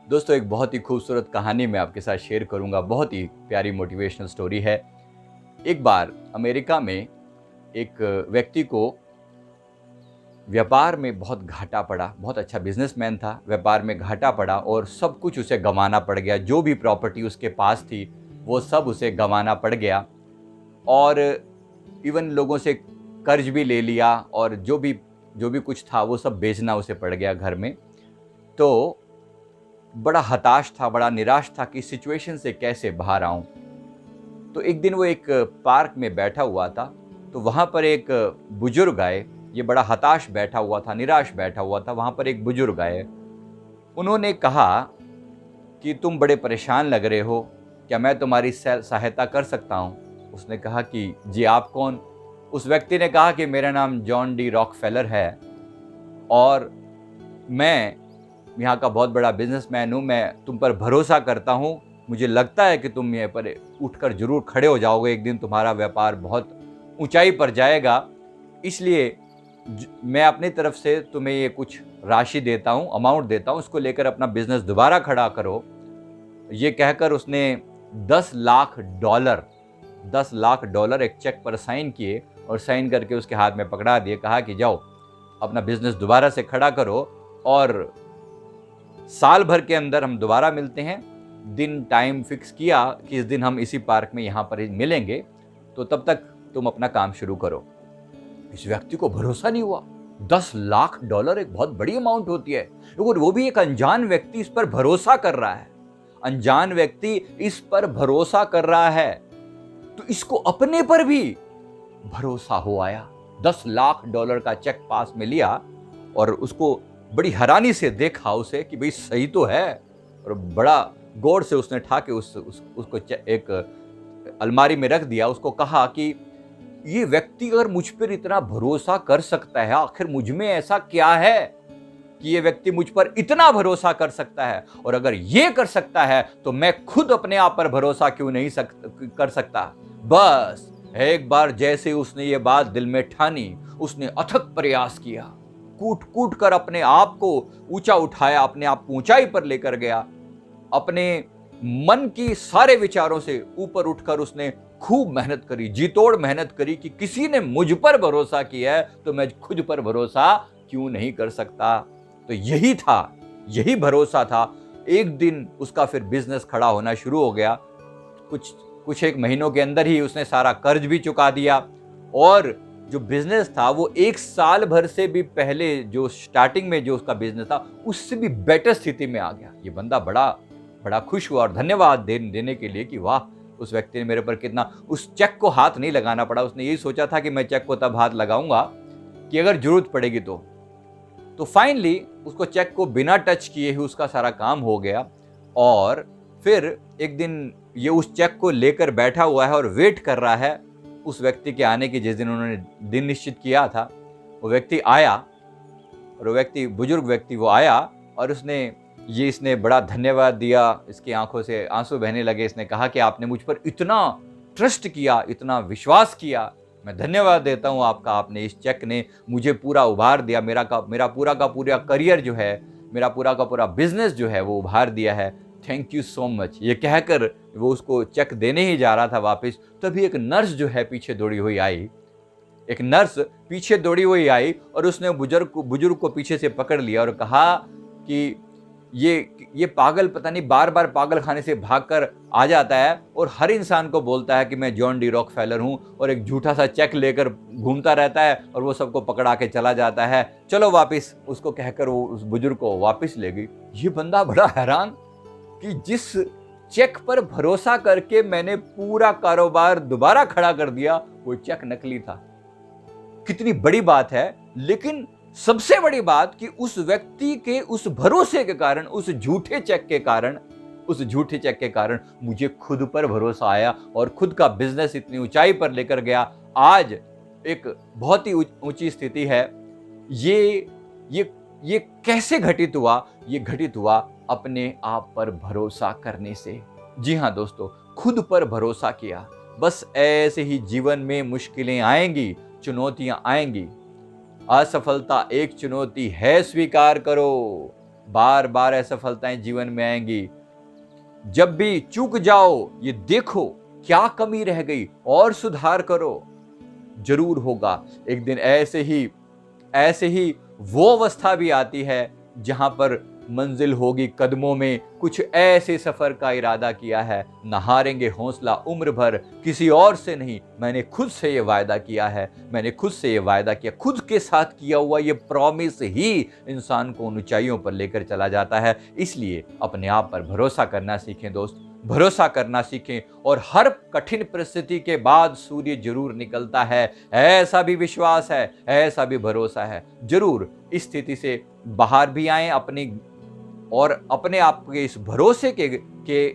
दोस्तों, एक बहुत ही खूबसूरत कहानी मैं आपके साथ शेयर करूंगा। बहुत ही प्यारी मोटिवेशनल स्टोरी है। एक बार अमेरिका में एक व्यक्ति को व्यापार में बहुत घाटा पड़ा। बहुत अच्छा बिजनेसमैन था, व्यापार में घाटा पड़ा और सब कुछ उसे गंवाना पड़ गया। जो भी प्रॉपर्टी उसके पास थी वो सब उसे गंवाना पड़ गया और इवन लोगों से कर्ज भी ले लिया और जो भी कुछ था वो सब बेचना उसे पड़ गया घर में। तो बड़ा हताश था, बड़ा निराश था कि सिचुएशन से कैसे बाहर आऊं। तो एक दिन वो एक पार्क में बैठा हुआ था। तो वहां पर एक बुजुर्ग आए। ये बड़ा हताश बैठा हुआ था, निराश बैठा हुआ था। वहां पर एक बुजुर्ग आए। उन्होंने कहा कि तुम बड़े परेशान लग रहे हो, क्या मैं तुम्हारी सहायता कर सकता हूँ? उसने कहा कि जी, आप कौन? उस व्यक्ति ने कहा कि मेरा नाम जॉन डी रॉकफेलर है और मैं यहाँ का बहुत बड़ा बिजनेसमैन हूँ। मैं तुम पर भरोसा करता हूँ। मुझे लगता है कि तुम यहाँ पर उठकर जरूर खड़े हो जाओगे। एक दिन तुम्हारा व्यापार बहुत ऊंचाई पर जाएगा। इसलिए मैं अपनी तरफ से तुम्हें ये कुछ राशि देता हूँ, अमाउंट देता हूँ। इसको लेकर अपना बिजनेस दोबारा खड़ा करो। ये कहकर उसने 10 लाख डॉलर 10 लाख डॉलर एक चेक पर साइन किए और साइन करके उसके हाथ में पकड़ा दिए। कहा कि जाओ, अपना बिजनेस दोबारा से खड़ा करो और साल भर के अंदर हम दोबारा मिलते हैं। दिन टाइम फिक्स किया कि इस दिन हम इसी पार्क में यहाँ पर मिलेंगे, तो तब तक तुम अपना काम शुरू करो। इस व्यक्ति को भरोसा नहीं हुआ। 10 लाख डॉलर एक बहुत बड़ी अमाउंट होती है और वो भी एक अनजान व्यक्ति इस पर भरोसा कर रहा है। अनजान व्यक्ति इस पर भरोसा कर रहा है तो इसको अपने पर भी भरोसा हो आया। 10 लाख डॉलर का चेक पास में लिया और उसको बड़ी हैरानी से देखा उसे कि भाई सही तो है। और बड़ा गौर से उसने उठा के उसको एक अलमारी में रख दिया। उसको कहा कि ये व्यक्ति अगर मुझ पर इतना भरोसा कर सकता है, आखिर मुझ में ऐसा क्या है कि ये व्यक्ति मुझ पर इतना भरोसा कर सकता है? और अगर ये कर सकता है तो मैं खुद अपने आप पर भरोसा क्यों नहीं कर सकता? बस एक बार जैसे उसने ये बात दिल में ठानी, उसने अथक प्रयास किया, कूट कूट कर अपने आप को ऊंचा उठाया, अपने आप को ऊंचाई पर लेकर गया। अपने मन की सारे विचारों से ऊपर उठकर उसने खूब मेहनत करी, जी तोड़ मेहनत करी कि किसी ने मुझ पर भरोसा किया है तो मैं खुद पर भरोसा क्यों नहीं कर सकता। तो यही था, यही भरोसा था। एक दिन उसका फिर बिजनेस खड़ा होना शुरू हो गया। कुछ कुछ एक महीनों के अंदर ही उसने सारा कर्ज भी चुका दिया और जो बिजनेस था वो एक साल भर से भी पहले जो स्टार्टिंग में जो उसका बिजनेस था उससे भी बेटर स्थिति में आ गया। ये बंदा बड़ा बड़ा खुश हुआ और धन्यवाद देने के लिए कि वाह, उस व्यक्ति ने मेरे पर कितना। उस चेक को हाथ नहीं लगाना पड़ा। उसने यही सोचा था कि मैं चेक को तब हाथ लगाऊंगा कि अगर जरूरत पड़ेगी तो फाइनली उसको चेक को बिना टच किए ही उसका सारा काम हो गया। और फिर एक दिन ये उस चेक को लेकर बैठा हुआ है और वेट कर रहा है उस व्यक्ति के आने की, जिस दिन उन्होंने दिन निश्चित किया था। वो व्यक्ति आया और वो व्यक्ति, बुजुर्ग व्यक्ति, वो आया और इसने बड़ा धन्यवाद दिया। इसकी आंखों से आंसू बहने लगे। इसने कहा कि आपने मुझ पर इतना ट्रस्ट किया, इतना विश्वास किया, मैं धन्यवाद देता हूं आपका। आपने इस चेक ने मुझे पूरा उभार दिया। मेरा पूरा का पूरा करियर जो है, मेरा पूरा का पूरा बिजनेस जो है वो उभार दिया है। Thank you so much. ये कहकर वो उसको चेक देने ही जा रहा था वापस, तभी एक नर्स जो है पीछे दौड़ी हुई आई। एक नर्स पीछे दौड़ी हुई आई और उसने बुजुर्ग को पीछे से पकड़ लिया और कहा कि ये पागल पता नहीं बार बार पागल खाने से भागकर आ जाता है और हर इंसान को बोलता है कि मैं जॉन डी रॉकफेलर हूं और एक झूठा सा चेक लेकर घूमता रहता है और वो सबको पकड़ा के चला जाता है। चलो वापस। उसको कहकर वो उस बुजुर्ग को वापस ले गई। ये बंदा बड़ा हैरान कि जिस चेक पर भरोसा करके मैंने पूरा कारोबार दोबारा खड़ा कर दिया, वो चेक नकली था। कितनी बड़ी बात है। लेकिन सबसे बड़ी बात कि उस व्यक्ति के उस भरोसे के कारण, उस झूठे चेक के कारण मुझे खुद पर भरोसा आया और खुद का बिजनेस इतनी ऊंचाई पर लेकर गया। आज एक बहुत ही ऊंची स्थिति है। ये कैसे घटित हुआ? ये घटित हुआ अपने आप पर भरोसा करने से। जी हाँ दोस्तों, खुद पर भरोसा किया। बस ऐसे ही जीवन में मुश्किलें आएंगी, चुनौतियां आएंगी। असफलता एक चुनौती है, स्वीकार करो। बार बार असफलताएं जीवन में आएंगी। जब भी चूक जाओ, ये देखो क्या कमी रह गई और सुधार करो। जरूर होगा एक दिन ऐसे ही वो अवस्था भी आती है जहां पर मंजिल होगी कदमों में। कुछ ऐसे सफर का इरादा किया है, न हारेंगे हौसला उम्र भर, किसी और से नहीं, मैंने खुद से ये वायदा किया है। मैंने खुद से ये वायदा किया, खुद के साथ किया हुआ ये प्रॉमिस ही इंसान को उन ऊंचाइयों पर लेकर चला जाता है। इसलिए अपने आप पर भरोसा करना सीखें दोस्त, भरोसा करना सीखें। और हर कठिन परिस्थिति के बाद सूर्य जरूर निकलता है, ऐसा भी विश्वास है, ऐसा भी भरोसा है। जरूर इस स्थिति से बाहर भी आए अपने आप के इस भरोसे के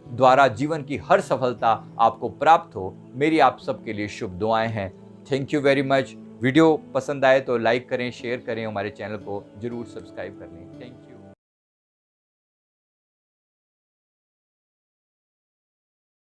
द्वारा जीवन की हर सफलता आपको प्राप्त हो। मेरी आप सबके लिए शुभ दुआएं हैं। Thank you very much. Video पसंद आए तो लाइक करें, शेयर करें, हमारे चैनल को जरूर सब्सक्राइब कर लें। Thank you.